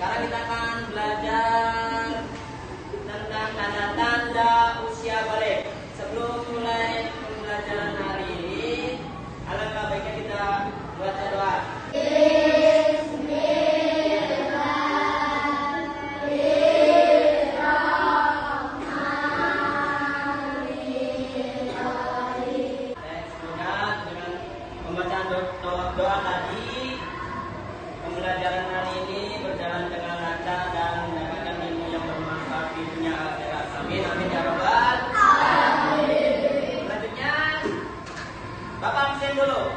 Sekarang kita akan belajar tentang tanda-tanda usia balik. Sebelum mulai pembelajaran hari ini, alangkah baiknya kita baca doa. Doa tadi, pembelajaran hari ini berjalan dengan lancar dan mendapatkan ilmu yang bermanfaat di dunia akhirat. Amin, amin ya rabbal alamin. Selanjutnya, Bapak absen dulu.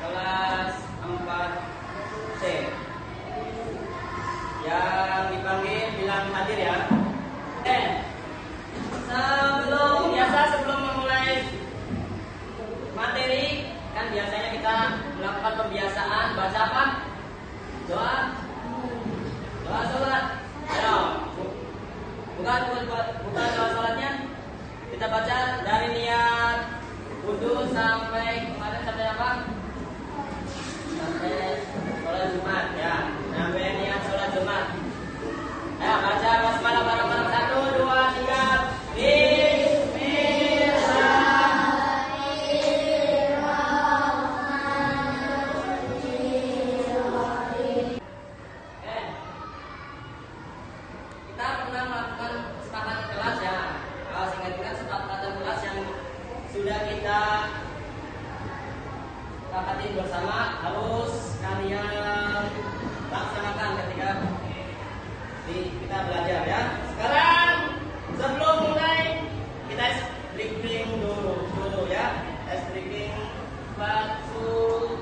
Kelas 4C. Yang dipanggil bilang hadir ya. Sebelum memulai materi, kan biasanya kita melakukan pembiasaan baca apa? Doa sholat. Ayo, bukan doa sholatnya. Kita baca dari niat wudu sampai kemarin sampai apa? Sampai sholat Jumat ya. Sampai niat sholat Jumat. Ayo baca basmalah bareng-bareng 1, 2, 3. Sudah kita sepakati bersama, harus kalian laksanakan ketika kita belajar ya. Sekarang sebelum mulai kita briefing dulu ya. Briefing batu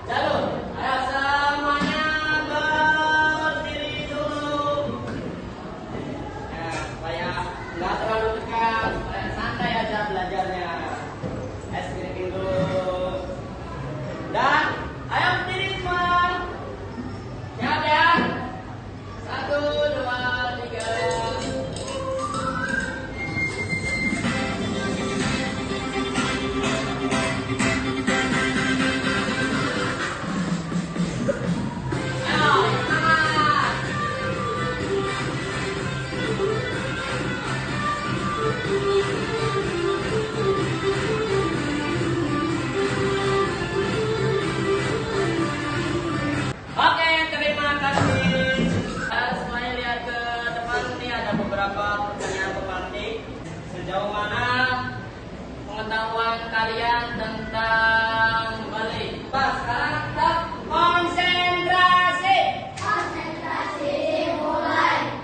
jalur. Ayo semuanya berdiri dulu. Nah, supaya nggak terlalu tegang, supaya santai aja belajarnya. Dan ayo berdiri semua. Siap ya? 1, 2, 3. Ayo, semangat. Oke, terima kasih. Semuanya lihat ke depan, ini ada beberapa pertanyaan pemantik. Sejauh mana pengetahuan kalian tentang balik? Sekarang kita konsentrasi. Konsentrasi mulai.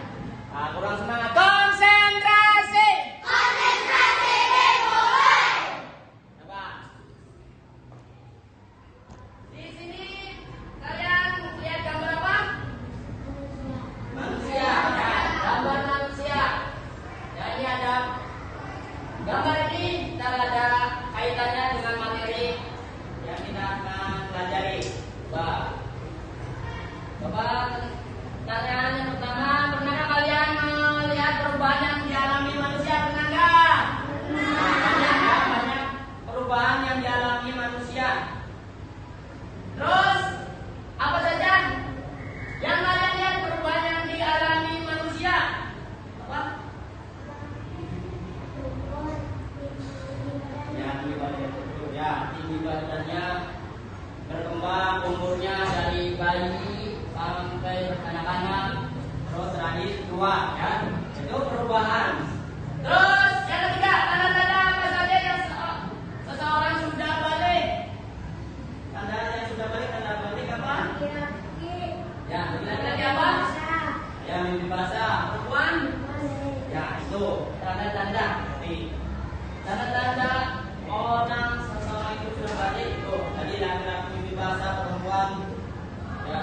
Kurang semangat. Konsentrasi. Konsentrasi mulai. Coba. Di sini kalian lihat gambar apa? Manusia ya, gambar manusia. Ya, ini ada gambar ini kita ada kaitannya dengan materi yang kita akan pelajari. Coba pertanyaan yang pertama, pernahkah kalian melihat perubahan yang dialami manusia? Pernah nggak? Banyak perubahan yang dialami manusia. Terus apa saja yang kalian lihat perubahan yang dialami manusia? Apa? Tinggi badannya berkembang, umurnya dari bayi sampai kanak-kanak, terus terakhir tua ya. Itu perubahan. Terus yang ketiga, tanda-tanda apa saja yang seseorang sudah balik? Tanda yang sudah balik, tanda balik apa? Ya, laki-laki apa? Ya, mimpi basah. Perempuan? Ya, itu tanda-tanda. Tanda-tanda orang seseorang itu sudah balik itu. Tadi laki-laki mimpi basah, perempuan. Ya,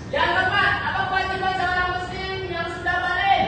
yang keempat, apa kewajiban seorang muslim yang sudah balik?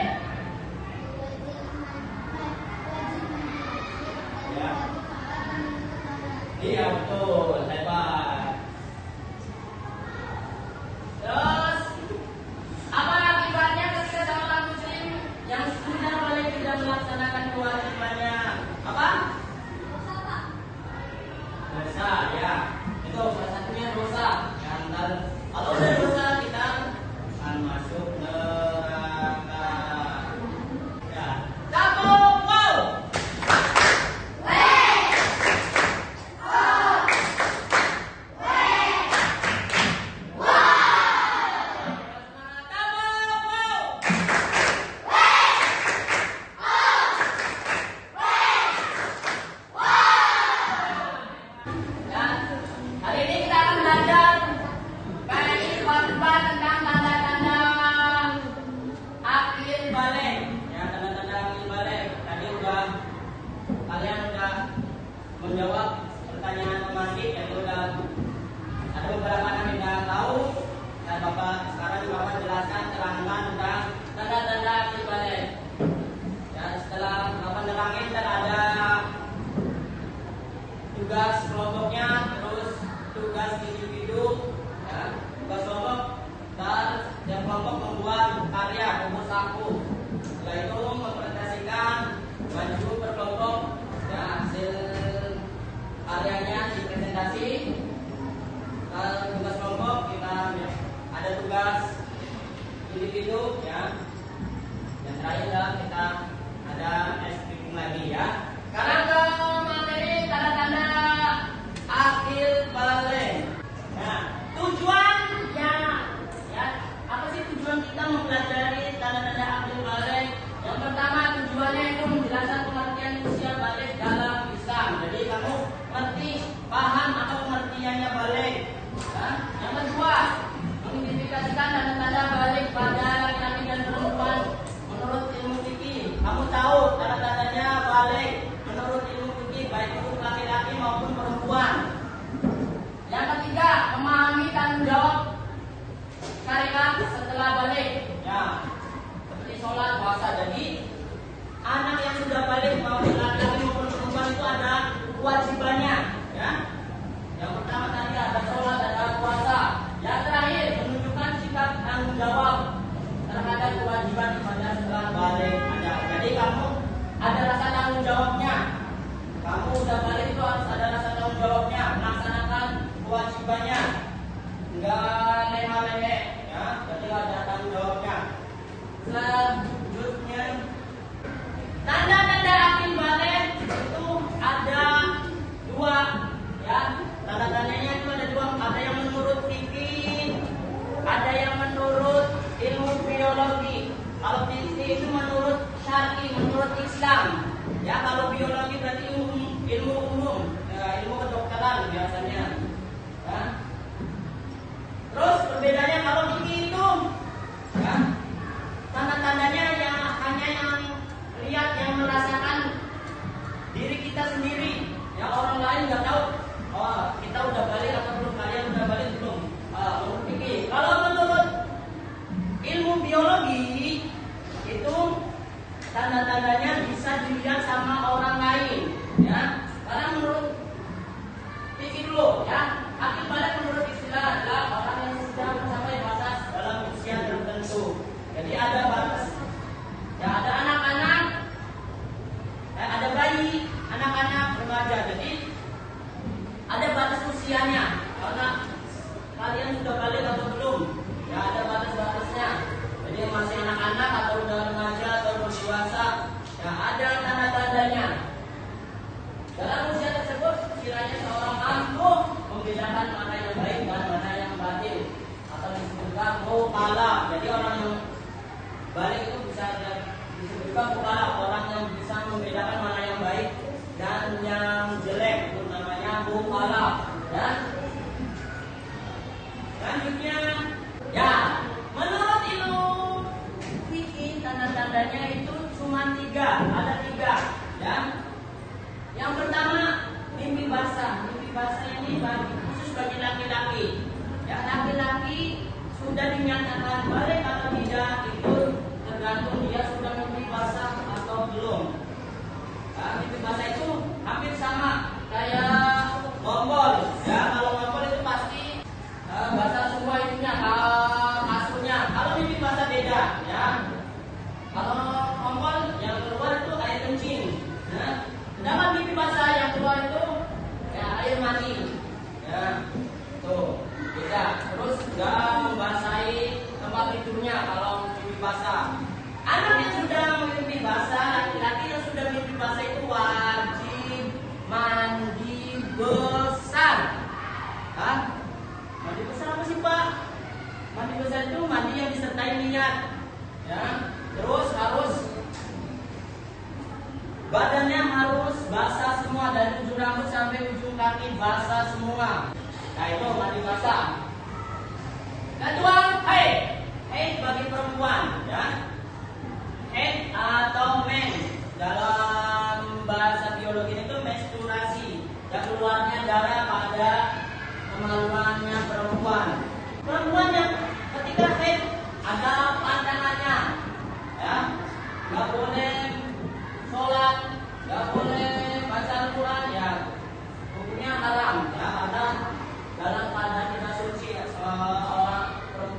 tugas individu ya. Yang terakhir adalah kita ada speaking lagi ya. Sekarang ke materi tanda-tanda akil balik. Nah, tujuannya ya, apa sih tujuan kita mempelajari tanda-tanda akil balik? Yang pertama tujuannya itu menjelaskan pengertian usia balik dalam Islam. Jadi kamu ngerti, paham apa pengertiannya balik. Nah, yang kedua mengidentifikasikan tanda-tanda balik pada laki-laki dan perempuan menurut ilmu fikih. Kamu tahu tanda-tandanya balik menurut ilmu fikih baik untuk laki-laki maupun perempuan. Yang ketiga, memahami tanggung jawab syariat setelah balik. Ya, seperti sholat, puasa. Jadi anak yang sudah balik maupun laki-laki maupun perempuan itu ada kewajibannya. Ya, yang pertama tadi ada sholat, ada puasa. Yang terakhir menunjukkan sikap tanggung jawab terhadap kewajiban ibadah setelah balik. Jadi kamu ada rasa tanggung jawabnya. Kamu udah balik itu harus ada rasa tanggung jawabnya, melaksanakan kewajibannya, enggak lengah-lengeh ya. Jadi ada tanggung jawabnya. Selanjutnya tanda-tanda akil balik itu ada dua ya. Tanda-tandanya itu ada dua, ada yang menurut fikih, ada yang menurut ilmu biologi. Kalau fikih itu menurut syar'i, menurut Islam. Ya, kalau biologi berarti ilmu umum, ya, ilmu kedokteran biasanya. Ya. Terus perbedaannya kalau fikih itu ya, tanda-tandanya yang hanya yang lihat, yang merasakan diri kita sendiri. Ya, orang lain nggak tahu. Oh, kita udah balik atau belum? Kalian udah balik belum? Menurut fikih. Kalau menurut ilmu biologi itu tanda-tandanya bisa dilihat sama orang lain. Ya, karena menurut fikih dulu, ya, akil balik menurut istilah adalah orang yang sudah mencapai batas dalam usia tertentu. Jadi ada batas. Ya, ada anak-anak, ada bayi, anak-anak remaja. Jadi ada batas usianya. Karena kalian sudah balik atau belum? Ya, ada batas-batasnya. Jadi masih anak-anak atau udah remaja atau dewasa, ya ada tanda-tandanya. Dalam usia tersebut, kiranya seorang mampu membedakan mana yang baik dan mana yang batil, atau disebutkan mukallaf. Jadi orang yang balik itu bisa disebutkan mukallaf, orang yang bisa membedakan mana yang baik dan yang jelek, itu namanya mukallaf. Dan selanjutnya, ya, menurut ilmu fikih tanda-tandanya itu cuma tiga, ada tiga. Ya. Yang pertama mimpi basah. Mimpi basah ini khusus bagi laki-laki. Ya, laki-laki sudah dinyatakan balik atau tidak itu tergantung dia sudah mimpi basah atau belum. Ya, mimpi basah itu hampir sama kayak ngompol. Ya, kalau ngompol itu pasti basah semua itunya, kasurnya. Kalau mimpi basah beda, ya. Kalau ngompol yang keluar itu air kencing. Ya. Sedangkan mimpi basah yang keluar itu ya air mani. Ya, tuh beda. Terus nggak membasahi tempat tidurnya kalau mimpi basah. Anak yang sudah mimpi basah, laki-laki yang sudah mimpi basah itu wajib mandi besar. Hah? Mandi besar apa sih, Pak? Mandi besar itu mandi yang disertai niat. Ya. Terus harus badannya harus basah semua dari ujung rambut sampai ujung kaki basah semua. Nah, itu mandi basah. Kedua, haid bagi perempuan, ya. Haid atau mens dalam bahasa biologi itu menstruasi, yang keluarnya darah pada kemaluannya perempuan. Perempuan yang ketika haid ada pandangannya, ya, nggak boleh sholat, nggak boleh baca Al-Quran, ya, hukumnya haram, ya, karena dalam keadaan tidak suci orang perempuan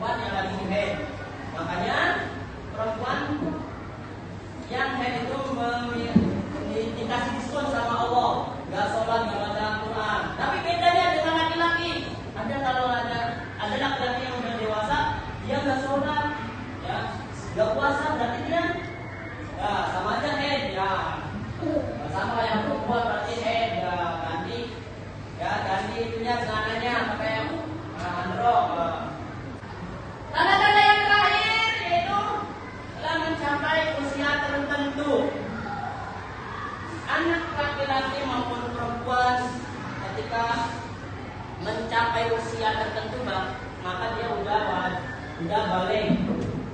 sudah balik.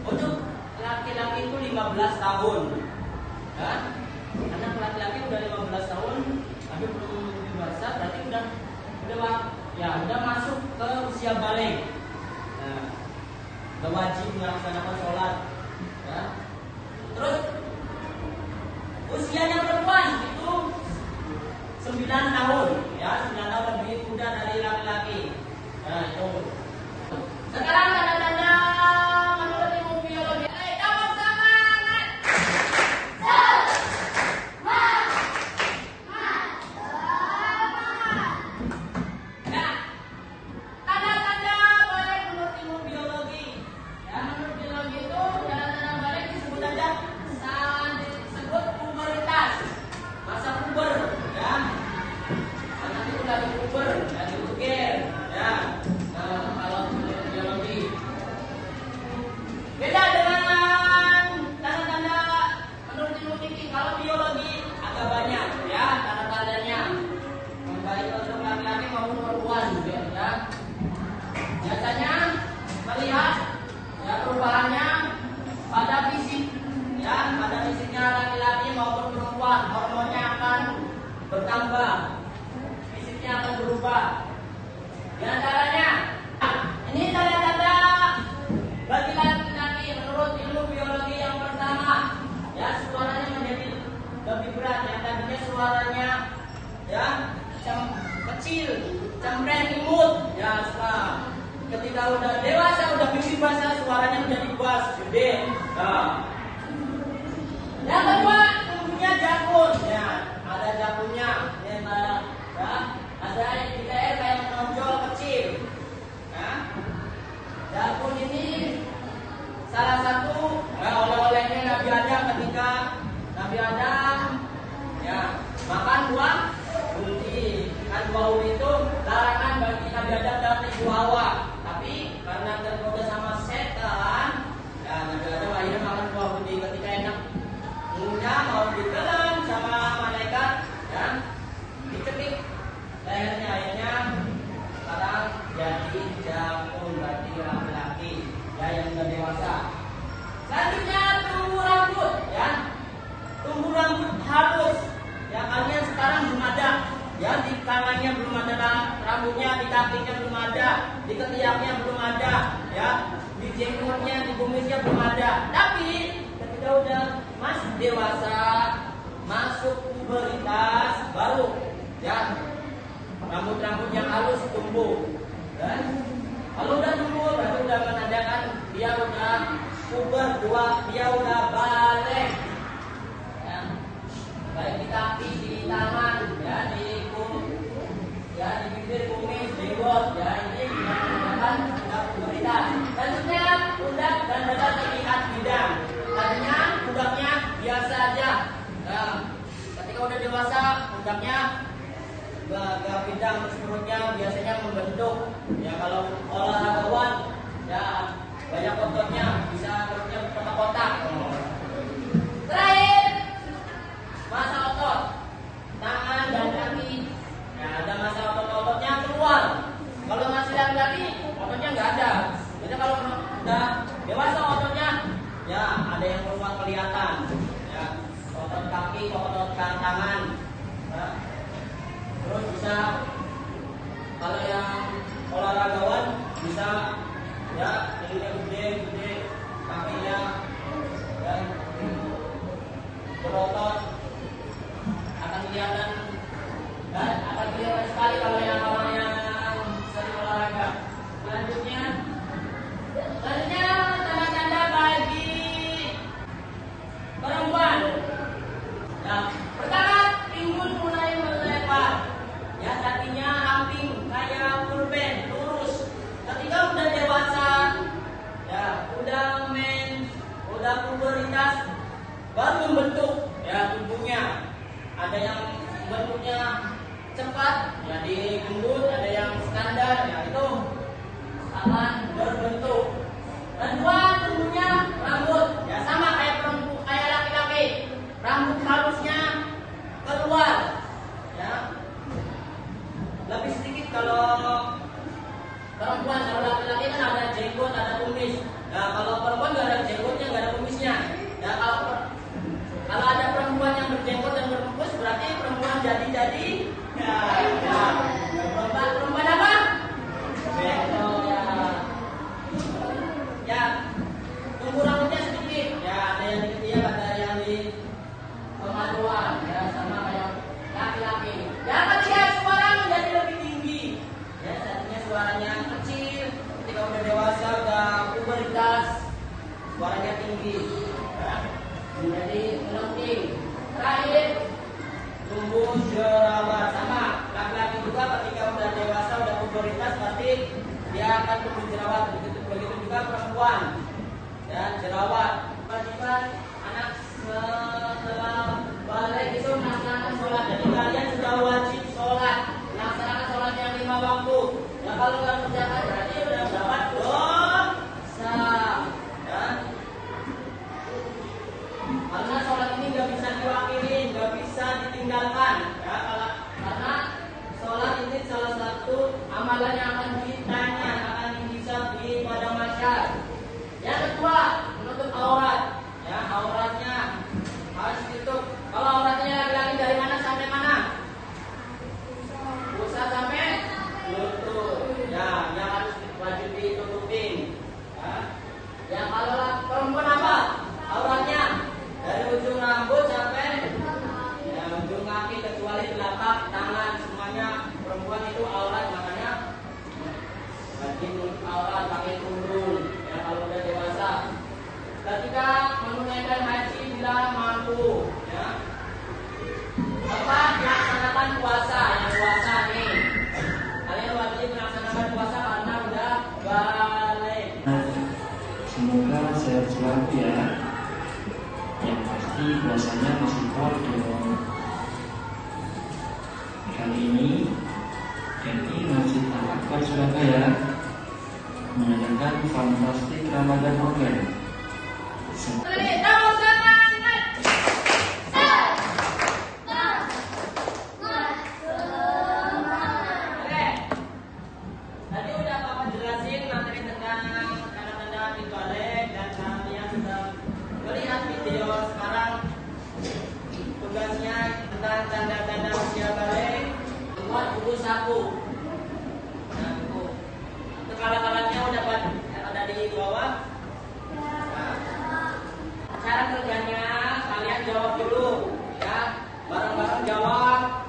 Untuk laki-laki itu 15 tahun. Ya. Anak laki-laki udah 15 tahun, tapi belum dewasa, berarti udah masuk ke usia balik. Nah, udah wajib melaksanakan sholat. Ya. Terus usianya perempuan itu 9 tahun, ya 9 tahun lebih muda dari laki-laki. Nah itu. Sekarang tanda-tanda menurut ilmu biologi. Kamu semangat. Nah, tanda-tanda balik menurut ilmu biologi. Ya, menurut biologi itu tanda-tanda balik disebut aja disebut pubertas. Masa puber, ya. Anak itu lagi puber, lagi puber, ya. Kalau menurut biologi beda dengan tanda-tanda menurut ilmu fikih. Kalau biologi agak banyak, ya tanda-tandanya. Baik untuk laki-laki maupun perempuan juga, ya. Biasanya melihat ya perubahannya pada fisik, ya pada fisiknya laki-laki maupun perempuan, hormonnya akan bertambah, fisiknya akan berubah. Di antaranya, ini tanda-tanda bagi laki-laki menurut ilmu biologi. Yang pertama, ya suaranya menjadi lebih berat. Yang tadinya suaranya ya kecil, cempreng, imut, ya setelah ketika udah dewasa, udah mimpi bahasa, suaranya menjadi bass, gede. Nah. Yang kedua, tumbuhnya jakun, ya ada jakunnya, ya ada yang di leher kayak menonjol kecil. Nah, jakun ini salah satu oleh-olehnya Nabi Adam ketika Nabi Adam ya makan buah undi. Kan buah undi itu larangan bagi Nabi Adam dan Ibu Hawa. Tapi karena tergoda sama setan, ya Nabi Adam akhirnya makan buah undi. Ketika enak ngunyah mau ditelan sama malaikat, ya dicekik lehernya, akhirnya sekarang jadi jakun, berarti laki-laki ya yang sudah dewasa. Selanjutnya tumbuh rambut, ya tumbuh rambut halus. Ya kalian sekarang belum ada, ya di tangannya belum ada rambutnya, di kakinya belum ada, di ketiaknya belum ada, ya di jenggotnya, di kumisnya belum ada. Tapi ketika udah masuk dewasa, masuk pubertas, baru ya rambut-rambut yang halus tumbuh. Dan kalau udah tumbuh berarti udah menandakan dia udah puber, dia udah balik. Ya. Baik di kaki, di tangan, ya di bibir, kumis, jenggot, ya ini menandakan sudah pubertas. Selanjutnya pundak dan dada terlihat bidang. Tadinya pundaknya biasa aja. Nah, ketika udah dewasa pundaknya agak bidang, terus perutnya biasanya membentuk. Ya kalau olahragawan ya banyak ototnya, bisa perutnya kotak-kotak. Terakhir masa otot tangan dan kaki. Ya ada masa otot-ototnya keluar. Kalau masih laki-laki ototnya nggak ada. Jadi kalau udah dewasa ototnya ya ada yang keluar kelihatan. Ya otot kaki, otot tangan. Ya. Terus bisa kalau yang olahragawan bisa ya ininya gede, kakinya ya berotot, akan kelihatan dan akan kelihatan sekali kalau yang orang yang sering olahraga. Selanjutnya tanda-tanda bagi perempuan. Nah, pertama pinggul mulai melebar. Ya tadinya ramping kayak pulpen, lurus. Ketika udah dewasa, ya udah pubertas, baru membentuk ya tubuhnya. Ada yang bentuknya cepat, ya digendut, ada yang standar, ya itu akan berbentuk. Kedua, tumbuhnya rambut, ya sama kayak laki-laki, rambut halusnya keluar, ya lebih sedikit kalau perempuan. Kalau laki-laki kan ada jenggot, ada kumis. tinggi, ya, menjadi melengking. Terakhir, tumbuh jerawat. Sama laki-laki juga ketika udah dewasa, udah pubertas, berarti dia akan tumbuh jerawat. Begitu juga perempuan, ya, jerawat. Kewajiban anak setelah balik itu melaksanakan sholat. Jadi kalian sudah wajib sholat, melaksanakan sholat yang 5 waktu. Ya kalau nggak kerjakan berarti udah dapat dosa. Ya. Karena sholat ini nggak bisa diwakili, nggak bisa ditinggalkan. Ya, karena sholat ini salah satu amalan yang akan ditanya, akan dihisab di padang mahsyar. Yang kedua, menutup aurat. Ya, auratnya harus ditutup. Kalau auratnya laki-laki dari mana sampai mana? Pusat sampai lutut. Ya, yang harus wajib ditutupin. Ya. Yang kalau perempuan apa? Auratnya dari ujung rambut sampai ya, ujung kaki kecuali telapak tangan, semuanya perempuan itu aurat, makanya wajib menutup aurat pakai kerudung. Ya, kalau udah dewasa. Ketika menunaikan haji bila mampu, ya. Apa? Melaksanakan puasa. Yang puasa nih, kalian wajib melaksanakan puasa karena udah balik. Semoga sehat selalu ya. Yang pasti puasanya masih kuat dong. Kali ini MI Masjid Al-Akbar Surabaya mengadakan Fantastic Ramadan Open. Tadi udah Papa jelasin materi tentang tanda-tanda pintu balik dan kalian sudah melihat video. Sekarang tugasnya tentang tanda-tanda usia balik. Buat buku saku. Nah, buku. Untuk alat-alatnya udah ada di bawah. Nah, cara kerjanya kalian jawab dulu, ya. Bareng-bareng jawab.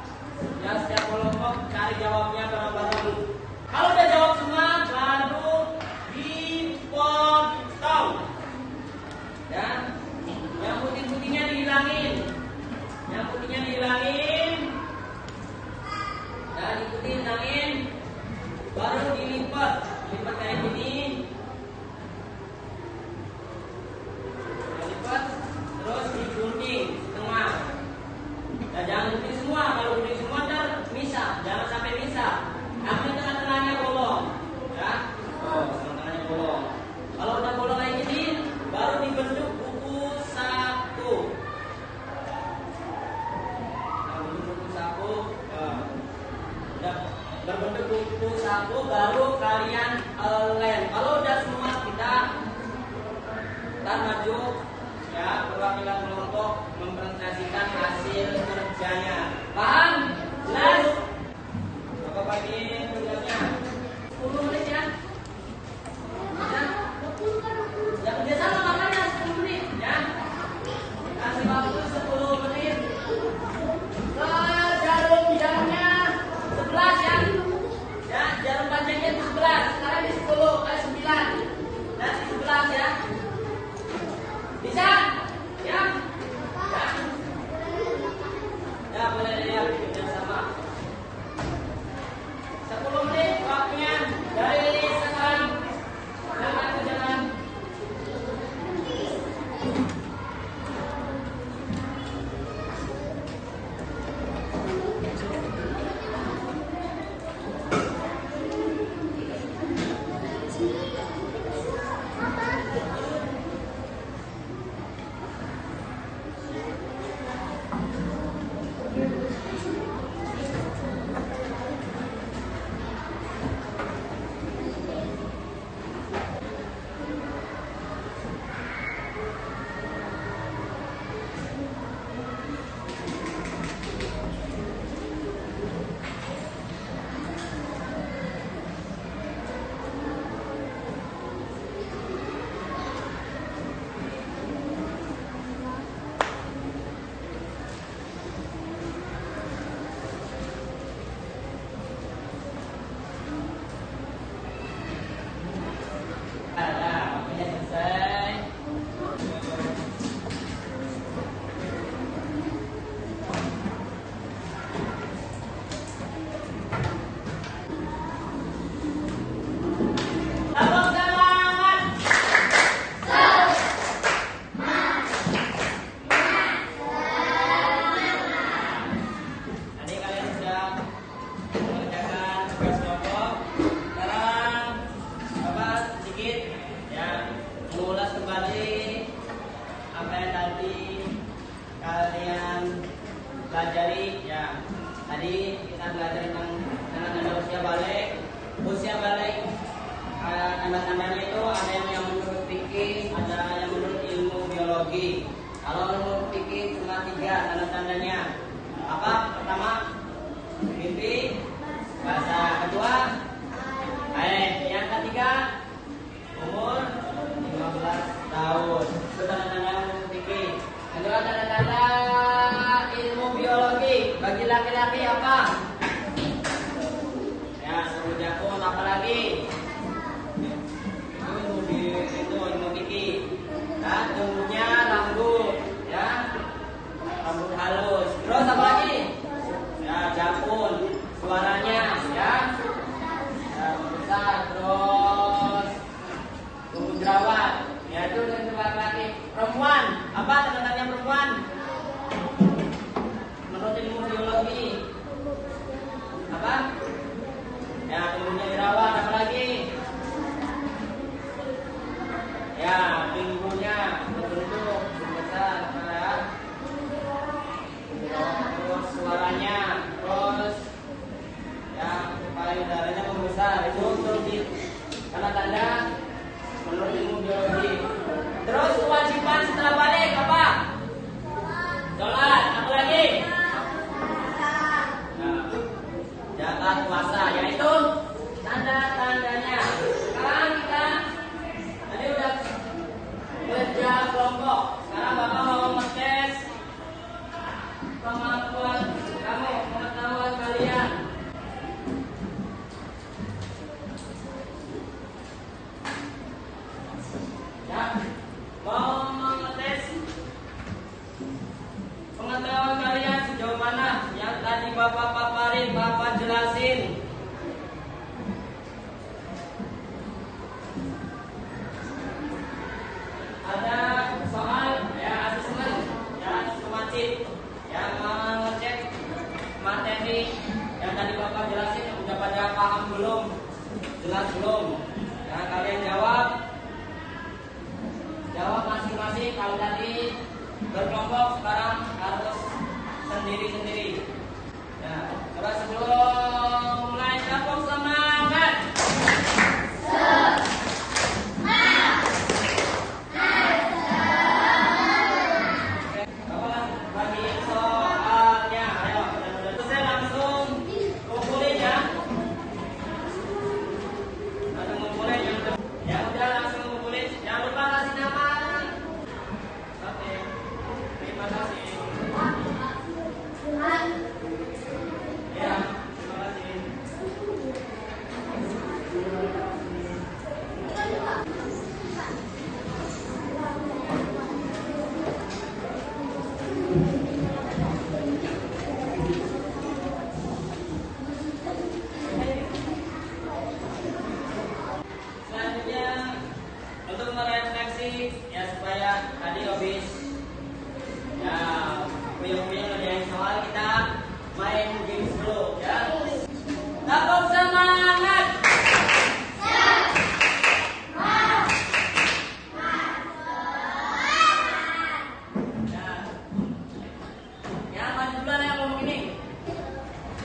Ya, setiap kelompok cari jawabnya bareng-bareng dulu. Kalau udah jawab semua, baru dipotong. Ya, yang putih-putihnya dihilangin. Yang putihnya dihilangin. Nah, diputih hilangin. Baru dilipat. Lipat kayak gini. Lipat, terus digunting setengah. Nah, jangan gunting semua. Kalau gunting semua ntar misah. Jangan sampai misah. Ambil tengah-tengahnya bolong, ya. Oh, tengah-tengahnya bolong. Kalau udah bolong kayak gini, baru dibentuk buku saku. Nah, buku saku, udah berbentuk buku saku, baru kalian lem. Kalau udah semua kita maju, ya, perwakilan kelompok mempresentasikan hasil kerjanya. Paham? Jelas? Bapak bagi tugasnya 10 menit ya. Ya kerja sama makanya 10 menit ya. Kasih waktu 10 menit. Jarumnya 11 ya. Ya, jarum panjangnya itu 11. Sekarang di 10 kali 9. Nanti 11 ya. Di ada yang menurut fikih, ada yang menurut ilmu biologi. Kalau menurut fikih cuma 3 tanda-tandanya. Apa? Pertama, mimpi. Bahasa kedua, yang ketiga, umur 15 tahun. Itu tanda-tanda menurut fikih. Kedua, tanda-tanda ilmu biologi. Bagi laki-laki apa? Ya, suruh jakun, apa lagi? Itu ilmu fikih. Nah, tumbuhnya rambut, ya, rambut halus. Terus apa lagi? Ya, jakun, suaranya, ya, besar. Terus tumbuh jerawat. Ya, itu untuk laki-laki. Perempuan, apa tanda-tandanya perempuan? Menurut ilmu biologi, apa? Ya, tumbuhnya jerawat. Apa lagi? Ya, pinggulnya berbentuk besar, ya. Terus suaranya, terus ya payudaranya membesar. Itu untuk tanda-tanda menurut ilmu biologi. Terus kewajiban setelah balik apa? Sholat. Apa lagi? Nah, zakat, puasa. Yaitu tanda-tandanya. Sekarang kita tadi udah kerja kelompok. Sekarang Bapak mau ngetes kemampuan kamu, pengetahuan kalian. Ya, mau ngetes pengetahuan kalian sejauh mana yang tadi Bapak paparin, Bapak jelasin. Ada soal ya asesmen, ya asesmen yang mengecek materi yang tadi Bapak jelasin, yang udah pada paham belum, jelas belum. Ya, kalian jawab masing-masing. Kalau tadi berkelompok, sekarang harus sendiri-sendiri. Ya, coba sebelum mulai kelompok semangat. Bagi soalnya, ayo, saya langsung kumpulin ya. Langsung kumpulin yang udah langsung kumpulin. Jangan lupa kasih nama. Oke, terima kasih. Ya, terima kasih. Selanjutnya untuk merefleksi ya supaya tadi habis ya puyeng-puyeng ngerjain soal, kita main games dulu ya. Tepuk semangat. Ya, maju duluan yang ngomong ini.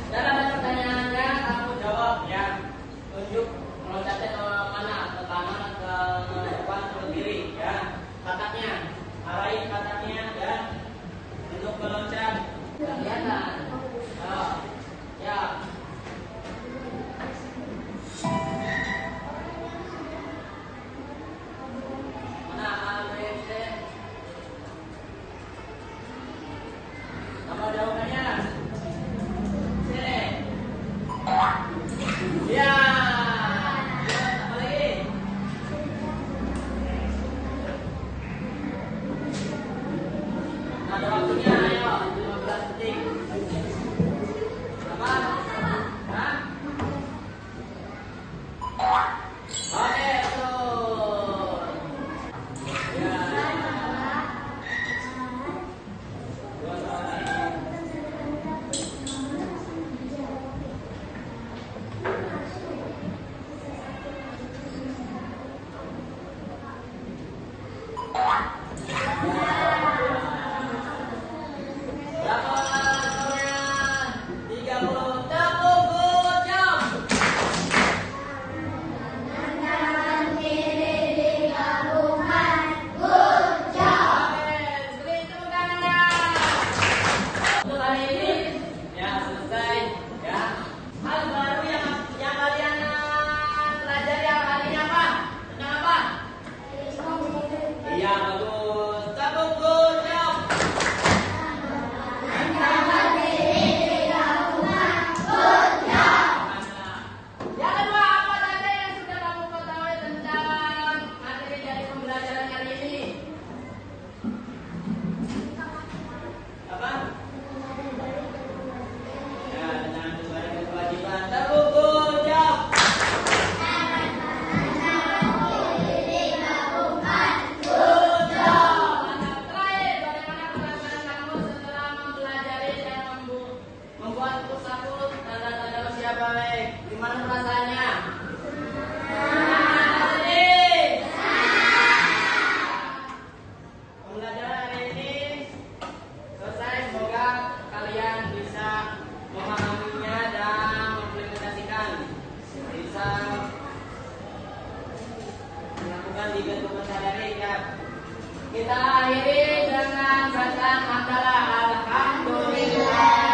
Dan ada pertanyaannya, kamu jawab ya. Tunjuk meloncatnya ke mana, ke kanan, ke depan, ke kiri ya. Kataknya, arahin kataknya dan untuk meloncat. Kelihatan. Ya. Mana ABC? Apa jawabannya? Sini. Ya. Apa lagi? Ada waktunya, ayo 15 detik. Apa? Hah? Oke, tuh. Ya. Dua soal lagi. Berapa skornya? 30. Tepuk jam. di gedung sadari ya. Kita akhiri dengan bacaan hamdalah alhamdulillah.